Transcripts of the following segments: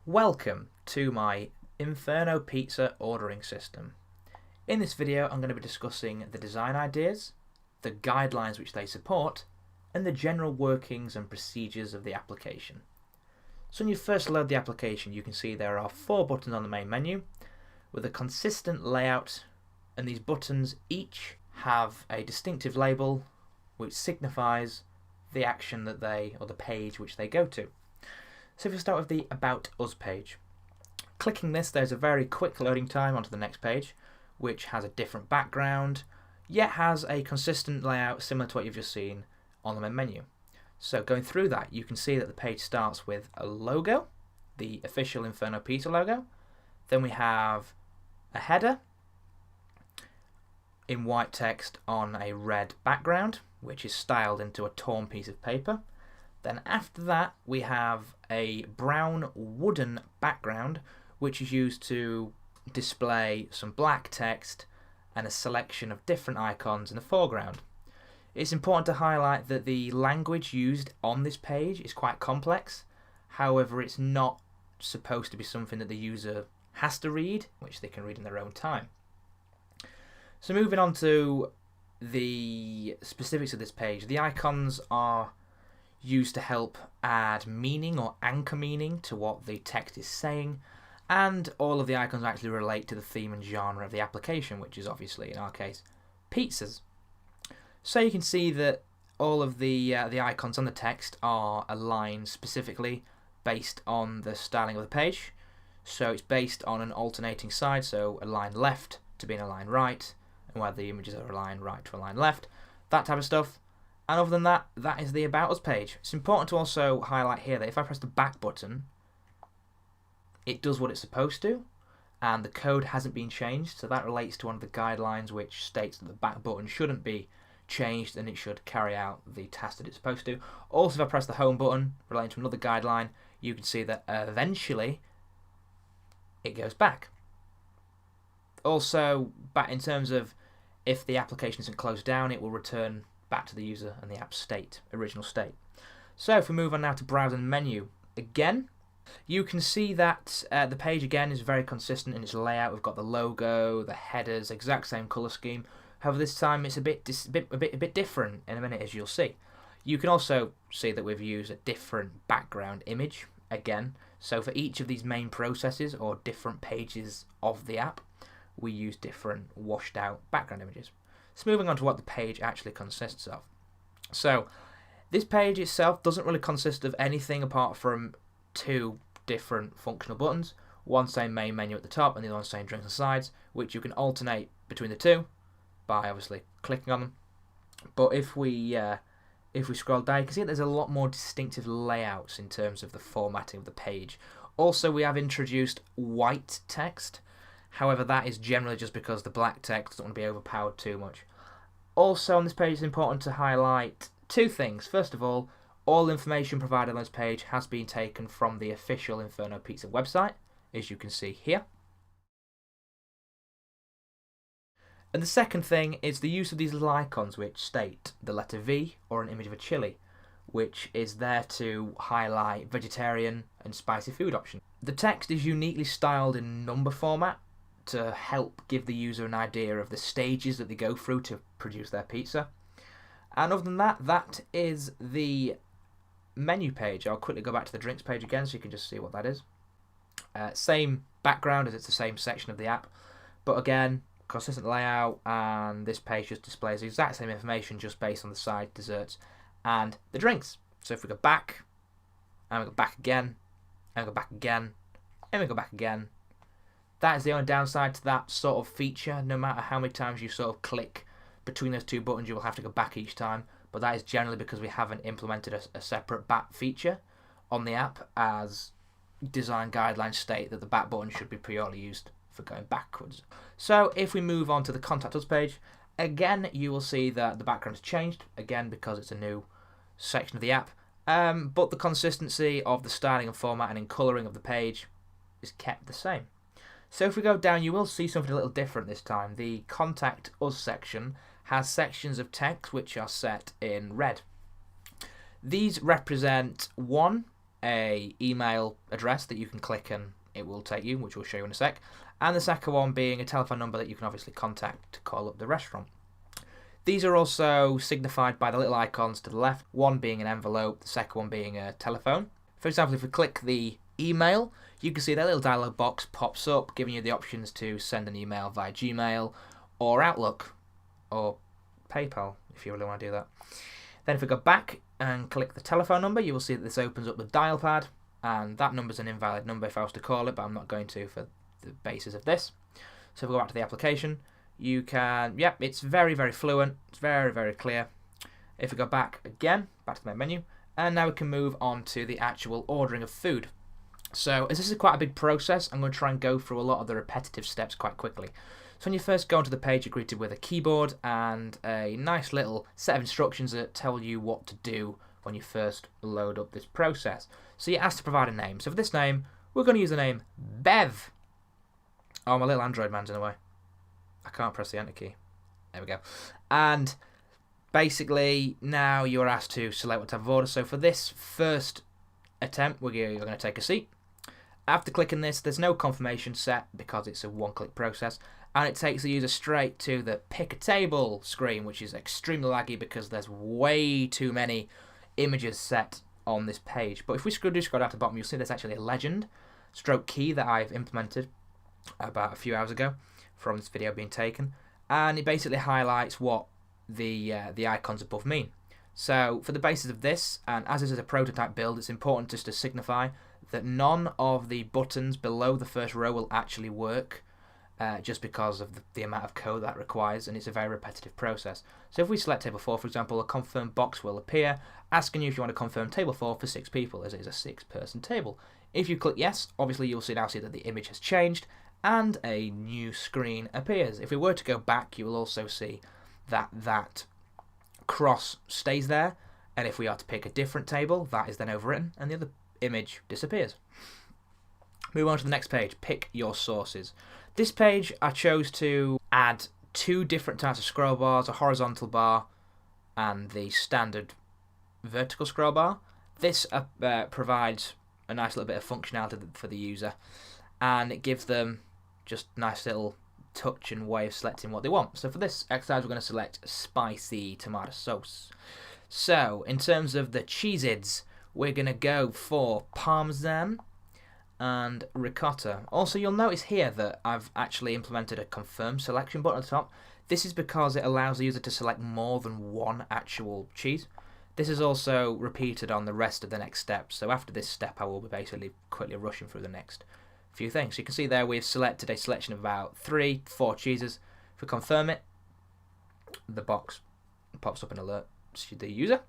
Welcome to my Inferno Pizza ordering system. In this video I'm going to be discussing the design ideas, the guidelines which they support, and the general workings and procedures of the application. So when you first load the application you can see there are 4 buttons on the main menu with a consistent layout, and these buttons each have a distinctive label which signifies the action that they, or the page which they go to. So if we start with the About Us page, clicking this there's a very quick loading time onto the next page which has a different background yet has a consistent layout similar to what you've just seen on the main menu. So going through that you can see that the page starts with a logo, the official Inferno Pizza logo, then we have a header in white text on a red background which is styled into a torn piece of paper. Then after that we have a brown wooden background which is used to display some black text and a selection of different icons in the foreground. It's important to highlight that the language used on this page is quite complex, however it's not supposed to be something that the user has to read, which they can read in their own time. So moving on to the specifics of this page, the icons are used to help add meaning or anchor meaning to what the text is saying, and all of the icons actually relate to the theme and genre of the application, which is obviously in our case pizzas. So you can see that all of the icons on the text are aligned specifically based on the styling of the page. So it's based on an alternating side, so align left to being aligned right, and where the images are aligned right to align left, that type of stuff. And other than that, that is the About Us page. It's important to also highlight here that if I press the back button, it does what it's supposed to, and the code hasn't been changed, so that relates to one of the guidelines which states that the back button shouldn't be changed and it should carry out the task that it's supposed to. Also, if I press the home button, relating to another guideline, you can see that eventually it goes back. Also, back in terms of if the application isn't closed down, it will return back to the user and the app state, original state. So if we move on now to browse and menu, again you can see that the page again is very consistent in its layout. We've got the logo, the headers, exact same colour scheme. However, this time it's a bit different in a minute, as you'll see. You can also see that we've used a different background image again. So for each of these main processes or different pages of the app, we use different washed out background images. So moving on to what the page actually consists of. So this page itself doesn't really consist of anything apart from 2 different functional buttons, one saying main menu at the top and the other one saying drinks and sides, which you can alternate between the two by obviously clicking on them. But if we scroll down, you can see there's a lot more distinctive layouts in terms of the formatting of the page. Also, we have introduced white text. However, that is generally just because the black text doesn't want to be overpowered too much. Also on this page it's important to highlight 2 things. First of all information provided on this page has been taken from the official Inferno Pizza website, as you can see here. And the second thing is the use of these little icons which state the letter V or an image of a chili, which is there to highlight vegetarian and spicy food options. The text is uniquely styled in number format to help give the user an idea of the stages that they go through to produce their pizza. And other than that, that is the menu page. I'll quickly go back to the drinks page again so you can just see what that is. Same background as it's the same section of the app, but again, consistent layout, and this page just displays the exact same information just based on the side, desserts, and the drinks. So if we go back, and we go back again, and we go back again, and we go back again, that is the only downside to that sort of feature. No matter how many times you sort of click between those 2 buttons, you will have to go back each time, but that is generally because we haven't implemented a separate back feature on the app, as design guidelines state that the back button should be purely used for going backwards. So if we move on to the Contact Us page, again you will see that the background has changed, again because it's a new section of the app, but the consistency of the styling and formatting and colouring of the page is kept the same. So if we go down you will see something a little different this time. The Contact Us section has sections of text which are set in red. These represent 1. a email address that you can click and it will take you, which we'll show you in a sec, and the second one being a telephone number that you can obviously contact to call up the restaurant. These are also signified by the little icons to the left, one being an envelope, the second one being a telephone. For example, if we click the email, you can see that little dialog box pops up, giving you the options to send an email via Gmail or Outlook or PayPal, if you really want to do that. Then if we go back and click the telephone number, you will see that this opens up the dial pad, and that number is an invalid number if I was to call it, but I'm not going to for the basis of this. So if we go back to the application, you can, yep, it's very, very fluent, it's very, very clear. If we go back again, back to the main menu, and now we can move on to the actual ordering of food. So as this is quite a big process, I'm going to try and go through a lot of the repetitive steps quite quickly. So when you first go onto the page, you're greeted with a keyboard and a nice little set of instructions that tell you what to do when you first load up this process. So you're asked to provide a name. So for this name, we're going to use the name Bev. Oh, my little Android man's in the way. I can't press the enter key. There we go. And basically, now you're asked to select what type of order. So for this first attempt, you're going to take a seat. After clicking this, there's no confirmation set because it's a one-click process, and it takes the user straight to the pick a table screen, which is extremely laggy because there's way too many images set on this page. But if we scroll down to the bottom, you'll see there's actually a legend stroke key that I've implemented about a few hours ago from this video being taken, and it basically highlights what the icons above mean. So for the basis of this, and as this is a prototype build, it's important just to signify that none of the buttons below the first row will actually work, just because of the amount of code that requires, and it's a very repetitive process. So if we select table 4, for example, a confirm box will appear asking you if you want to confirm table 4 for 6 people, as it is a 6-person table. If you click yes, obviously you'll now see that the image has changed and a new screen appears. If we were to go back, you will also see that cross stays there, and if we are to pick a different table, that is then overwritten and the other image disappears. Move on to the next page, pick your sources. This page I chose to add 2 different types of scroll bars, a horizontal bar and the standard vertical scroll bar. This provides a nice little bit of functionality for the user, and it gives them just nice little touch and way of selecting what they want. So for this exercise, we're going to select spicy tomato sauce. So in terms of the Cheez-Its, we're going to go for Parmesan and ricotta. Also, you'll notice here that I've actually implemented a confirm selection button at the top. This is because it allows the user to select more than one actual cheese. This is also repeated on the rest of the next steps. So after this step, I will be basically quickly rushing through the next few things. So you can see there we've selected a selection of about 3-4 cheeses. If we confirm it, the box pops up an alert to the user.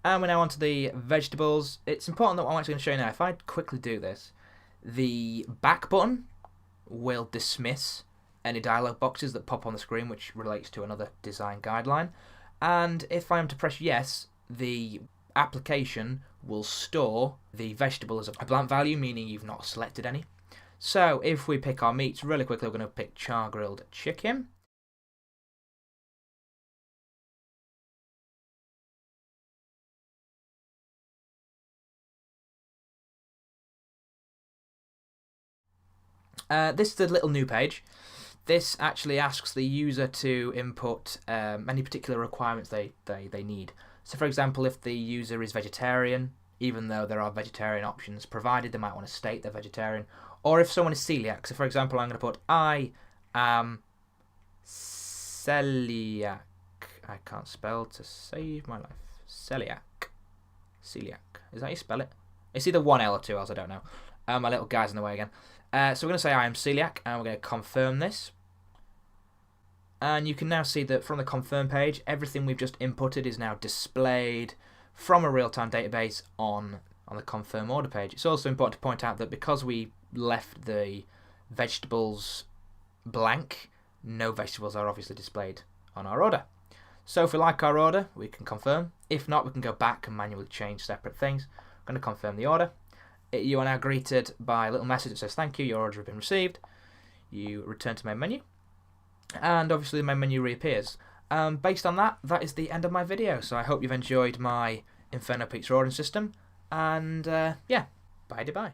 And we're now on to the vegetables. It's important that what I'm actually going to show you now, if I quickly do this, the back button will dismiss any dialog boxes that pop on the screen, which relates to another design guideline. And if I am to press yes, the application will store the vegetable as a blank value, meaning you've not selected any. So if we pick our meats really quickly, we're going to pick char grilled chicken. This is a little new page. This actually asks the user to input any particular requirements they need. So for example, if the user is vegetarian, even though there are vegetarian options provided, they might want to state they're vegetarian. Or if someone is celiac, so for example, I'm going to put I am celiac. I can't spell to save my life. Celiac. Celiac. Is that how you spell it? It's either 1 L or 2 L's, I don't know. My little guy's in the way again. So we're going to say I am celiac, and we're going to confirm this. And you can now see that from the confirm page, everything we've just inputted is now displayed from a real-time database on the confirm order page. It's also important to point out that because we left the vegetables blank, no vegetables are obviously displayed on our order. So if we like our order, we can confirm. If not, we can go back and manually change separate things. I'm going to confirm the order. You are now greeted by a little message that says, thank you, your order has been received. You return to main menu, and obviously the main menu reappears. Based on that, that is the end of my video. So I hope you've enjoyed my Inferno Pizza ordering system, And yeah, bye-bye.